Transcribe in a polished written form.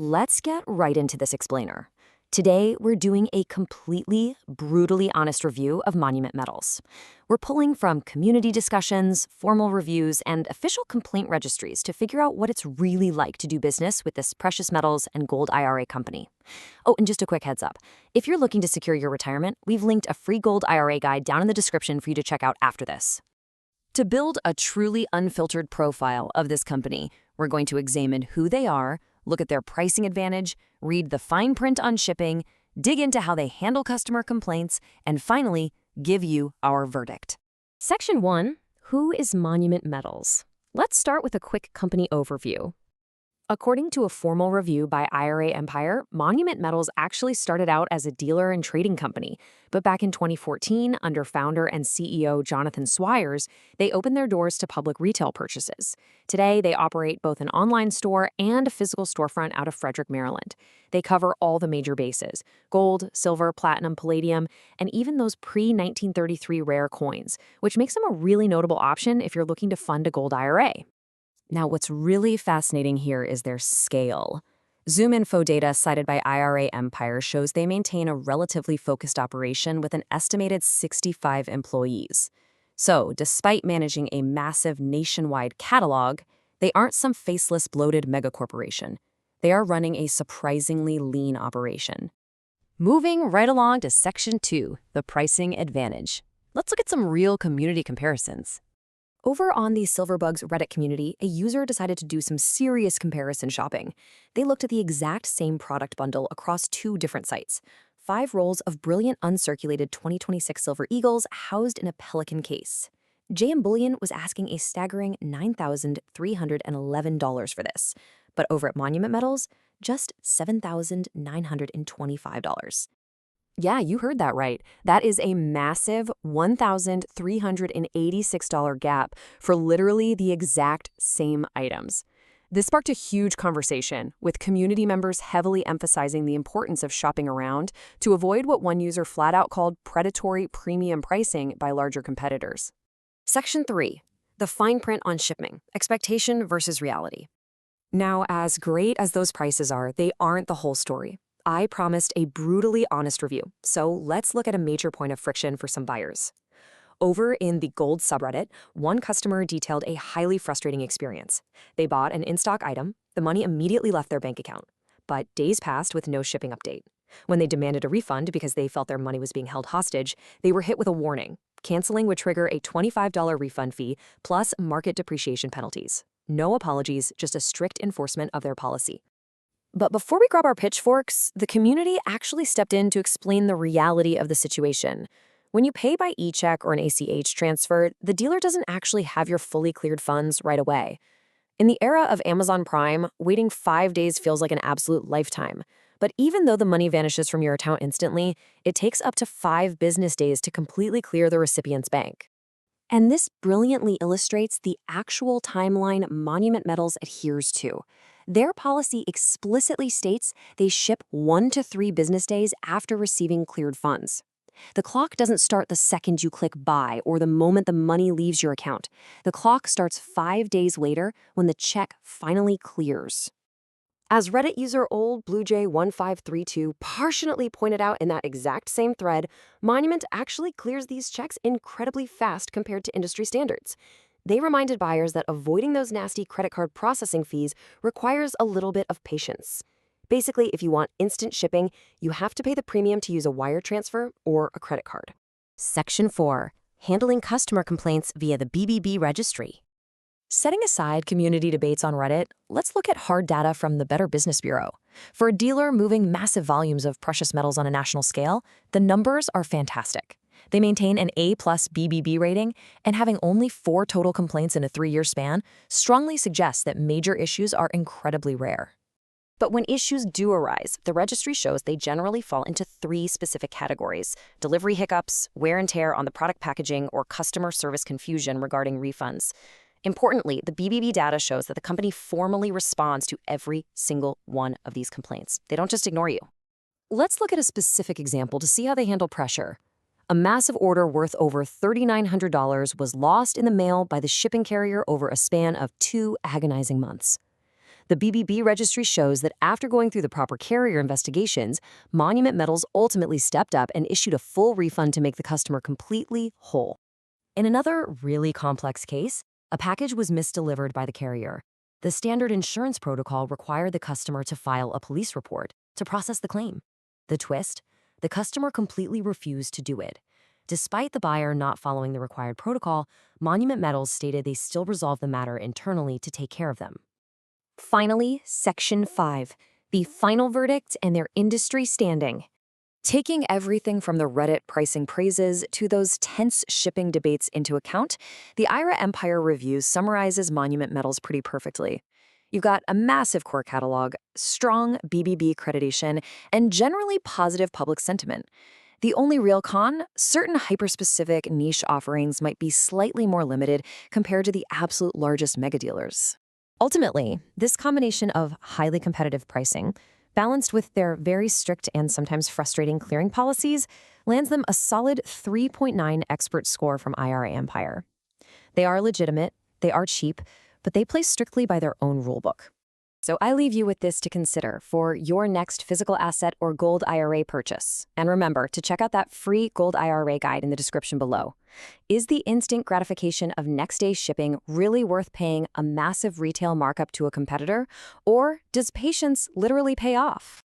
Let's get right into this explainer. Today, we're doing a completely, brutally honest review of Monument Metals. We're pulling from community discussions, formal reviews, and official complaint registries to figure out what it's really like to do business with this precious metals and gold IRA company. Oh, and just a quick heads up. If you're looking to secure your retirement, we've linked a free gold IRA guide down in the description for you to check out after this. To build a truly unfiltered profile of this company, we're going to examine who they are, look at their pricing advantage, read the fine print on shipping, dig into how they handle customer complaints, and finally, give you our verdict. Section 1. Who is Monument Metals? Let's start with a quick company overview. According to a formal review by IRA Empire, Monument Metals actually started out as a dealer and trading company, but back in 2014, under founder and CEO Jonathan Swires, they opened their doors to public retail purchases. Today, they operate both an online store and a physical storefront out of Frederick, Maryland. They cover all the major bases: gold, silver, platinum, palladium, and even those pre-1933 rare coins, which makes them a really notable option if you're looking to fund a gold IRA. Now, what's really fascinating here is their scale. ZoomInfo data cited by IRA Empire shows they maintain a relatively focused operation with an estimated 65 employees. So, despite managing a massive nationwide catalog, they aren't some faceless, bloated megacorporation. They are running a surprisingly lean operation. Moving right along to Section 2, the pricing advantage. Let's look at some real community comparisons. Over on the Silverbugs Reddit community, a user decided to do some serious comparison shopping. They looked at the exact same product bundle across two different sites: 5 rolls of brilliant uncirculated 2026 Silver Eagles housed in a Pelican case. JM Bullion was asking a staggering $9,311 for this, but over at Monument Metals, just $7,925. Yeah, you heard that right. That is a massive $1,386 gap for literally the exact same items. This sparked a huge conversation, with community members heavily emphasizing the importance of shopping around to avoid what one user flat out called predatory premium pricing by larger competitors. Section 3. The fine print on shipping, expectation versus reality. Now, as great as those prices are, they aren't the whole story. I promised a brutally honest review, so let's look at a major point of friction for some buyers. Over in the gold subreddit, one customer detailed a highly frustrating experience. They bought an in-stock item, the money immediately left their bank account, but days passed with no shipping update. When they demanded a refund because they felt their money was being held hostage, they were hit with a warning. Canceling would trigger a $25 refund fee plus market depreciation penalties. No apologies, just a strict enforcement of their policy. But before we grab our pitchforks, the community actually stepped in to explain the reality of the situation. When you pay by e-check or an ACH transfer, the dealer doesn't actually have your fully cleared funds right away. In the era of Amazon Prime, waiting 5 days feels like an absolute lifetime. But even though the money vanishes from your account instantly, it takes up to 5 business days to completely clear the recipient's bank. And this brilliantly illustrates the actual timeline Monument Metals adheres to. Their policy explicitly states they ship 1 to 3 business days after receiving cleared funds. The clock doesn't start the second you click buy or the moment the money leaves your account. The clock starts 5 days later when the check finally clears. As Reddit user OldBlueJay1532 passionately pointed out in that exact same thread, Monument actually clears these checks incredibly fast compared to industry standards. They reminded buyers that avoiding those nasty credit card processing fees requires a little bit of patience. Basically, if you want instant shipping, you have to pay the premium to use a wire transfer or a credit card. Section 4. Handling customer complaints via the BBB registry. Setting aside community debates on Reddit, let's look at hard data from the Better Business Bureau. For a dealer moving massive volumes of precious metals on a national scale, the numbers are fantastic. They maintain an A+ BBB rating, and having only 4 total complaints in a 3-year span strongly suggests that major issues are incredibly rare. But when issues do arise, the registry shows they generally fall into 3 specific categories: delivery hiccups, wear and tear on the product packaging, or customer service confusion regarding refunds. Importantly, the BBB data shows that the company formally responds to every single one of these complaints. They don't just ignore you. Let's look at a specific example to see how they handle pressure. A massive order worth over $3,900 was lost in the mail by the shipping carrier over a span of 2 agonizing months. The BBB registry shows that after going through the proper carrier investigations, Monument Metals ultimately stepped up and issued a full refund to make the customer completely whole. In another really complex case, a package was misdelivered by the carrier. The standard insurance protocol required the customer to file a police report to process the claim. The twist? The customer completely refused to do it. Despite the buyer not following the required protocol, Monument Metals stated they still resolved the matter internally to take care of them. Finally, Section 5, the final verdict and their industry standing. Taking everything from the Reddit pricing praises to those tense shipping debates into account, the IRA Empire Review summarizes Monument Metals pretty perfectly. You've got a massive core catalog, strong BBB accreditation, and generally positive public sentiment. The only real con? Certain hyper-specific niche offerings might be slightly more limited compared to the absolute largest megadealers. Ultimately, this combination of highly competitive pricing, balanced with their very strict and sometimes frustrating clearing policies, lands them a solid 3.9 expert score from IRA Empire. They are legitimate, they are cheap, but they play strictly by their own rulebook. So I leave you with this to consider for your next physical asset or gold IRA purchase. And remember to check out that free gold IRA guide in the description below. Is the instant gratification of next-day shipping really worth paying a massive retail markup to a competitor? Or does patience literally pay off?